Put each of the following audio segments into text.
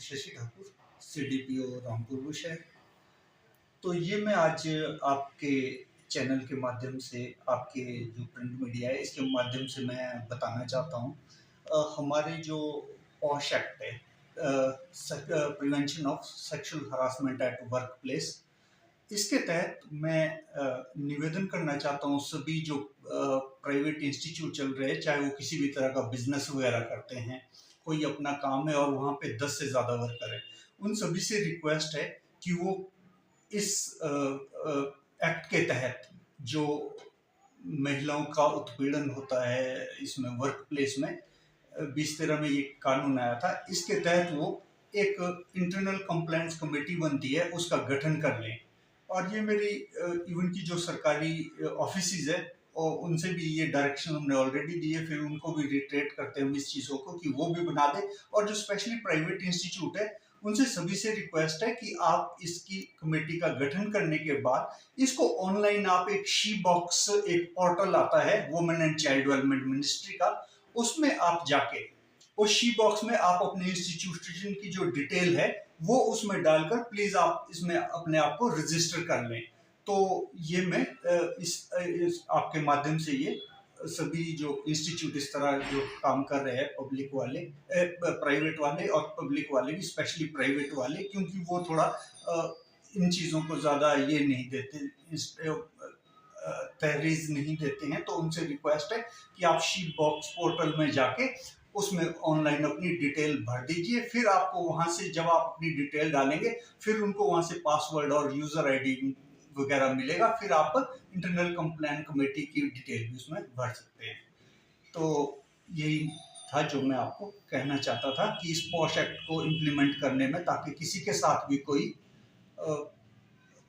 Shashi Thakur, CDPO Rampur शहर। तो ये मैं आज आपके चैनल के माध्यम से, आपके जो प्रिंट मीडिया है, इसके माध्यम से मैं बताना चाहता हूँ हमारे जो पॉश एक्ट है, prevention of sexual harassment at work place, इसके तहत मैं निवेदन करना चाहता हूँ सभी जो प्राइवेट इंस्टीट्यूट चल रहे हैं, चाहे वो किसी भी तरह का बिजनेस वगैरह करते हैं, कोई अपना काम है और वहाँ पे 10 से ज़्यादा वर्कर है, उन सभी से रिक्वेस्ट है कि वो इस एक्ट के तहत जो महिलाओं का उत्पीड़न होता है इसमें वर्क प्लेस में 2013 में ये कानून आया था, इसके तहत वो एक इंटरनल कंप्लेंट्स कमेटी बनती है, उसका गठन कर लें। और ये मेरी इवन की जो सरकारी ऑफिसेज है और उनसे भी ये डायरेक्शन हमने ऑलरेडी दी है, फिर उनको भी रिट्रेट करते हैं इस चीज़ों को कि वो भी बना दे। और जो स्पेशली प्राइवेट इंस्टीट्यूट है उनसे सभी से रिक्वेस्ट है कि आप इसकी कमेटी का गठन करने के बाद इसको ऑनलाइन आप एक शी बॉक्स, एक पोर्टल आता है women and child development ministry का, उसमें आप जाके उस शी बॉक्स में आप अपने इंस्टीट्यूशन की जो डिटेल है वो उसमें डालकर प्लीज आप इसमें अपने आप को रजिस्टर कर लें। तो ये मैं इस आपके माध्यम से ये सभी जो इंस्टीट्यूट इस तरह जो काम कर रहे हैं, पब्लिक वाले, प्राइवेट वाले और पब्लिक वाले भी, स्पेशली प्राइवेट वाले, क्योंकि वो थोड़ा इन चीज़ों को ज़्यादा ये नहीं देते, इस तहरीज नहीं देते हैं, तो उनसे रिक्वेस्ट है कि आप शी बॉक्स पोर्टल में जाके उसमें ऑनलाइन अपनी डिटेल भर दीजिए। फिर आपको वहां से जब आप अपनी डिटेल डालेंगे फिर उनको वहां से पासवर्ड और यूजर आईडी वगैरह मिलेगा, फिर आप इंटरनल कंप्लेंट कमेटी की डिटेल भी उसमें भर सकते हैं। तो यही था जो मैं आपको कहना चाहता था कि इस पॉश एक्ट को इम्प्लीमेंट करने में, ताकि किसी के साथ भी कोई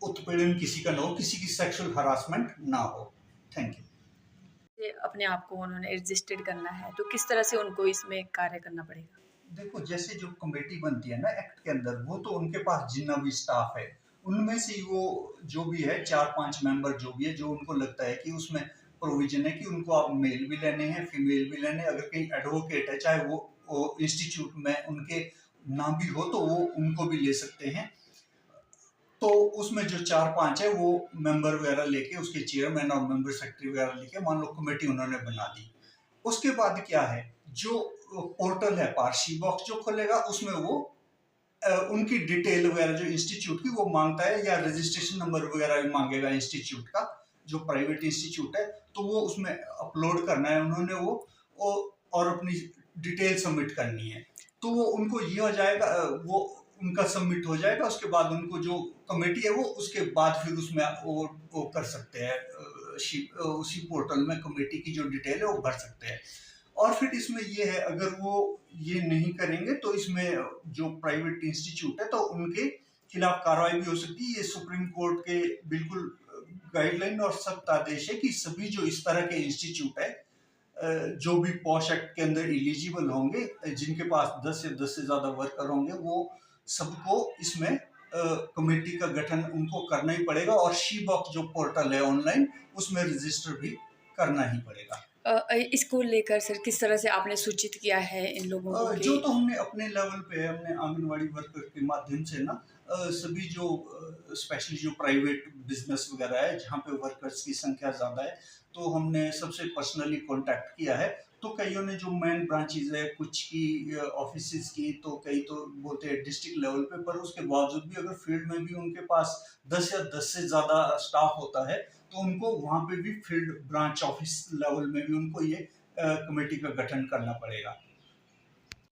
उत्पीड़न किसी का ना हो, किसी की सेक्सुअल हरासमेंट ना हो। Thank you. अपने आप को उन्होंने रजिस्टर्ड करना है, तो किस तरह से उनको इसमें कार्य करना पड़ेगा? देखो, जैसे जो कमेटी बनती है ना एक्ट के अंदर, वो तो उनके पास जितना भी स्टाफ है उनमें से वो जो भी है 4-5 मेंबर जो भी है, जो उनको लगता है कि उसमें प्रोविजन है कि उनको आप मेल भी लेने हैं, फीमेल भी लेने हैं, अगर कहीं एडवोकेट है, चाहे वो इंस्टीट्यूट में उनके ना भी हो तो वो उनको भी ले सकते हैं। तो उसमें जो 4-5 है वो मेंबर वगैरह लेके, उसके चेयरमैन और मेंबर सेक्रेटरी वगैरह लेके, मान लो कमेटी उन्होंने बना दी। उसके बाद क्या है, जो पोर्टल है पारसी बॉक्स जो खोलेगा उसमें वो उनकी डिटेल वगैरह जो इंस्टीट्यूट की वो मांगता है, या रजिस्ट्रेशन नंबर वगैरह भी मांगेगा इंस्टीट्यूट का, जो प्राइवेट इंस्टीट्यूट है, तो वो उसमें अपलोड करना है उन्होंने वो और अपनी डिटेल सबमिट करनी है। तो वो उनको ये हो जाएगा, वो उनका सबमिट हो जाएगा। उसके बाद उनको जो कमेटी है वो उसके बाद फिर उसमें वो कर सकते हैं, उसी पोर्टल में कमेटी की जो डिटेल है वो भर सकते हैं। और फिर इसमें ये है, अगर वो ये नहीं करेंगे तो इसमें जो प्राइवेट इंस्टीट्यूट है तो उनके खिलाफ कार्रवाई भी हो सकती है। ये सुप्रीम कोर्ट के बिल्कुल गाइडलाइन और सख्त आदेश है कि सभी जो इस तरह के इंस्टीट्यूट है, जो भी पॉश एक्ट के अंदर एलिजिबल होंगे, जिनके पास 10 से 10 से ज्यादा वर्कर होंगे, वो सबको इसमें कमेटी का गठन उनको करना ही पड़ेगा, और शी बॉक्स जो पोर्टल है ऑनलाइन उसमें रजिस्टर भी करना ही पड़ेगा। इसको लेकर सर किस तरह से आपने सूचित किया है इन लोगों को जो कि तो हमने अपने लेवल पे, हमने आंगनवाड़ी वर्कर के माध्यम से ना सभी जो स्पेशली जो प्राइवेट बिजनेस वगैरह है जहाँ पे वर्कर्स की संख्या ज़्यादा है, तो हमने सबसे पर्सनली कांटेक्ट किया है। तो कईयों ने जो मेन ब्रांचेज है कुछ की ऑफिसेज की, तो कई तो बोलते हैं डिस्ट्रिक्ट लेवल पे, पर उसके बावजूद भी अगर फील्ड में भी उनके पास 10 या 10 से ज़्यादा स्टाफ होता है तो उनको वहाँ पे भी फील्ड ब्रांच ऑफिस लेवल में भी उनको ये कमेटी का गठन करना पड़ेगा।